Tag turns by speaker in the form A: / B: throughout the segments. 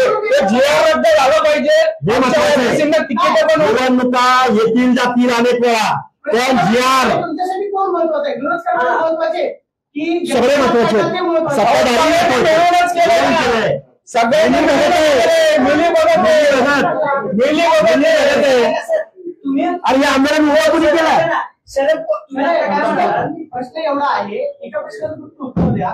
A: रद्द झालं पाहिजे, तिकीट पण
B: निवडणुका येतील जातील अनेक वेळा, पण जीआर
C: तुमच्यासाठी कोण महत्वाचं आहे? विरोध करणं महत्वाचे की
B: सगळे महत्वाचे,
A: सगळ्यांनी मिली
B: अरे आंदोलन हुआ कुणी केला?
C: प्रश्न एवढा आहे, एका प्रश्नाचं उत्तर द्या.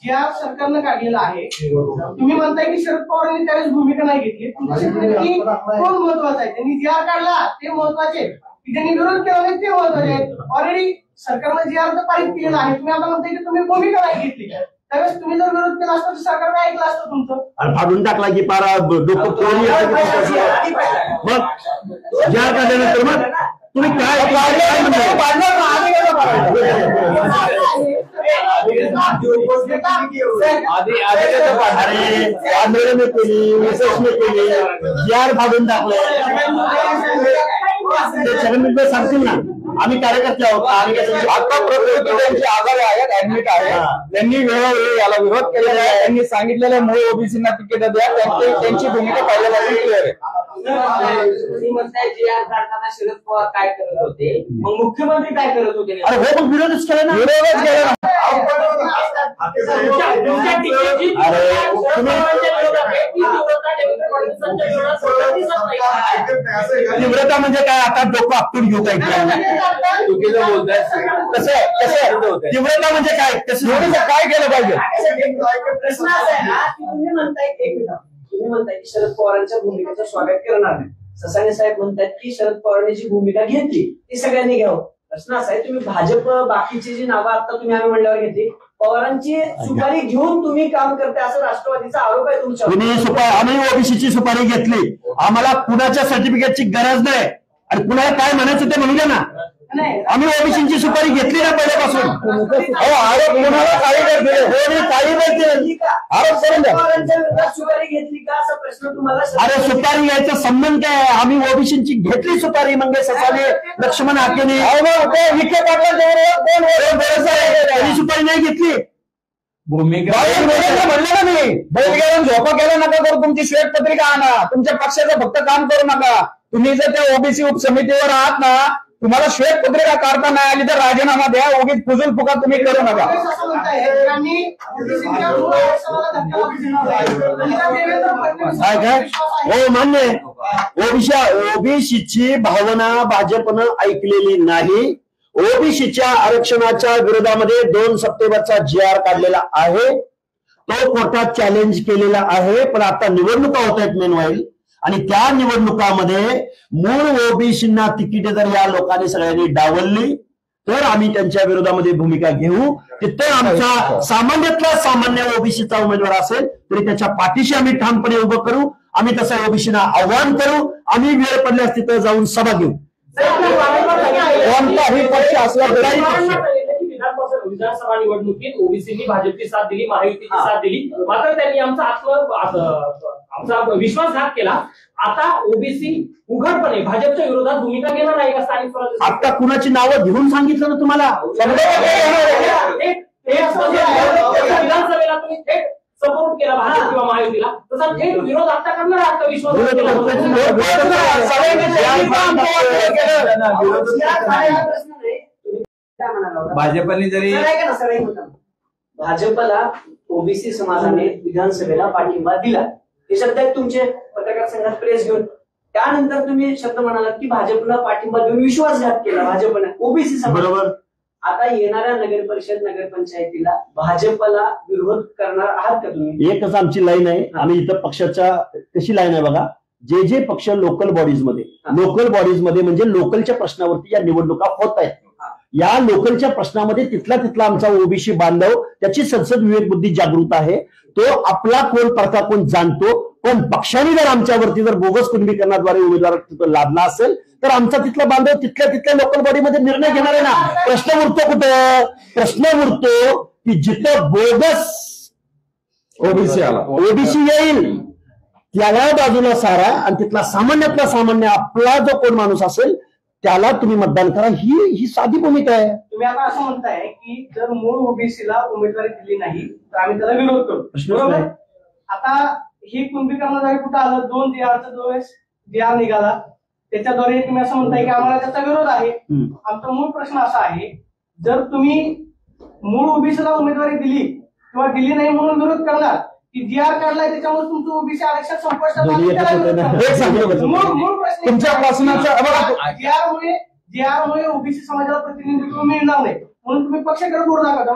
C: ज्या सरकारनं काढलेला आहे, तुम्ही म्हणताय की शरद पवारांनी त्यावेळेस भूमिका नाही घेतली, तुमच्यासाठी कोण महत्वाचं आहे? त्यांनी जी आर काढला ते महत्वाचे, की त्यांनी विरोध केला नाही ते महत्वाचे. ऑलरेडी सरकारनं जी आर पारित केलेला आहे, तुम्ही आता म्हणताय की तुम्ही भूमिका नाही घेतली. त्यावेळेस तुम्ही जर विरोध केला असता तर सरकारने ऐकलं असतं तुमचं.
B: आणि फाडून टाकला की पारा डोकं फोडून मग जी आर काढल्यानंतर मग तुम्ही काय आंदोलन केली, यशस्वी केली, जी आर फाडून टाकलं. ते सांगतील ना, आम्ही कार्यकर्ते आहोत.
A: त्यांची आघाडी आहेत, ऍडमिट आहे, त्यांनी वेळोवेळी याला विरोध केलेला आहे. त्यांनी सांगितलेलं मूळ ओबीसींना तिकीट द्या, त्यांची भूमिका पहिल्यापासून क्लिअर आहे.
D: तुम्ही म्हणताय जी आर काढताना शरद पवार काय करत होते, मग मुख्यमंत्री काय करत होते?
B: अरे हो, पण विरोधच केला ना,
A: विरोधच केला ना.
B: तीव्रता म्हणजे काय? आता डोकं आपटून घेऊ काय?
A: चुकीचं बोलताय. कसं
B: तीव्रता म्हणजे काय?
A: काय केलं पाहिजे?
D: प्रश्न असा आहे ना, की तुम्ही म्हणताय की शरद पवारांच्या भूमिकेचं स्वागत करणार नाही. ससाणे साहेब म्हणतात की शरद पवारांनी जी भूमिका घेतली ती सगळ्यांनी घ्यावं. प्रश्न असा आहे, तुम्ही भाजप बाकीची जी नावं आता तुम्ही आम्ही म्हणल्यावर घेतली, पवारांची सुपारी घेऊन तुम्ही काम करते असं राष्ट्रवादीचा आरोप आहे तुमच्यावर.
B: आम्ही ओबीसीची सुपारी घेतली, आम्हाला कुणाच्या सर्टिफिकेटची गरज नाही. आणि कुणाला काय म्हणायचं ते म्हणू द्या ना. आम्ही ओबीसीची सुपारी घेतली ना पहिल्यापासून.
A: आरोप कुणाला काही
D: आरोप करून द्या. सुपारी घेतली का असा प्रश्न तुम्हाला?
B: अरे सुपारी घ्यायचा संबंध काय? आम्ही ओबीसीची घेतली सुपारी. मंगेश ससाने, लक्ष्मण हाकेने, विखे पाटला सुपारी नाही घेतली.
A: भूमिका म्हणलं ना मी, बैलगाडून झोपा केला नका करू, तुमची श्वेतपत्रिका आणा, तुमच्या पक्षाचं फक्त काम करू नका. तुम्ही जर त्या ओबीसी उपसमितीवर आहात ना, तुम्हाला श्वेतपत्रिका काढता नाही आली तर राजीनामा द्या. उगीच फुजूल फुका तुम्ही करू नका.
B: काय हो मान्य. ओबीसीची भावना भाजपनं ऐकलेली नाही. ओबीसीच्या आरक्षणाच्या विरोधामध्ये 2 सप्टेंबरचा जी आर काढलेला आहे, तो कोर्टात चॅलेंज केलेला आहे. पण आता निवडणुका होत आहेत मेनवाईल, आणि त्या निवडणुकामध्ये मूळ ओबीसींना तिकीट जर या लोकांनी सगळ्यांनी डावलली तर आम्ही त्यांच्या विरोधामध्ये भूमिका घेऊ. तिथं आमचा सामान्यातला सामान्य ओबीसीचा उमेदवार असेल तरी त्याच्या पाठीशी आम्ही ठामपणे उभं करू. आम्ही तसं ओबीसीना आव्हान करू. आम्ही वेळ पडल्यास तिथं जाऊन सभा घेऊ.
A: कोणताही पक्ष असला तरी
E: विधानसभा निवडणुकीत ओबीसींनी भाजपची साथ दिली, महायुतीची साथ दिली, मात्र त्यांनी आमचा विश्वासघात केला. आता ओबीसी उघडपणे भाजपच्या विरोधात भूमिका घेणार आहे का? स्थानिक स्वराज्य
B: आता कुणाची नावं घेऊन सांगितलं ना तुम्हाला?
E: विधानसभेला तुम्ही थेट सपोर्ट केला भाजप किंवा महायुतीला, तसा थेट विरोध आता करणार आहात का? विश्वास
A: भाजपने जरी
D: भाजपला ओबीसी समाजाने विधानसभेला पाठिंबा दिला, हे शब्द आहेत तुमचे पत्रकार संघात प्रेस घेऊन. त्यानंतर तुम्ही शब्द म्हणालात की भाजपला पाठिंबा देऊन विश्वासघात केला भाजपने ओबीसी समाज.
B: बरोबर.
D: आता येणाऱ्या नगर परिषद नगरपंचायतीला भाजपला विरोध करणार आहात का तुम्ही?
B: एकच आमची लाईन आहे. आम्ही इथं पक्षाच्या कशी लाईन आहे बघा, जे पक्ष लोकल बॉडीज मध्ये म्हणजे लोकलच्या प्रश्नावरती या निवडणुका होत आहेत, या लोकलच्या प्रश्नामध्ये तिथला आमचा ओबीसी बांधव, त्याची संसद विवेक बुद्धी जागृत आहे. तो आपला कोण परका कोण जाणतो. पण पक्षाने जर आमच्यावरती जर बोगस कुणबीकरणाद्वारे उमेदवार लादला असेल तर आमचा तिथला बांधव तिथल्या लोकल बॉडीमध्ये निर्णय घेणार आहे ना. प्रश्न उरतो कुठं? प्रश्न उरतो की जिथं बोगस ओबीसी येईल त्याला बाजूला सारा, आणि तिथला सामान्यातला सामान्य आपला जो कोण माणूस असेल त्याला तुम्ही मतदान करा. ही साधी भूमिका आहे.
C: तुम्ही आता असं म्हणताय की जर मूळ ओबीसीला उमेदवारी दिली नाही तर आम्ही त्याला विरोध करू. बरोबर. आता ही कुंभीकरणाद्वारे कुठं आलं? 2 जी आर निघाला, त्याच्याद्वारे तुम्ही असं म्हणताय की आम्हाला त्याचा विरोध आहे. आमचा मूळ प्रश्न असा आहे, जर तुम्ही मूळ ओबीसीला उमेदवारी दिली किंवा दिली नाही म्हणून विरोध करणार, की जी आर काढलाय त्याच्यामुळे तुमचं ओबीसी आरक्षण संपुष्टात आलं,
B: दोन्ही
C: त्याला
B: एकच
C: विरोध
B: होते ना.
C: करणार.
A: एक सांगतो
C: मूळ प्रश्न
A: तुमच्या प्रश्नाचं बघा,
C: जी आर मुळे ओबीसी समाजाला प्रतिनिधित्व मिळणार नाही म्हणून तुम्ही पक्ष करत बोलू नका.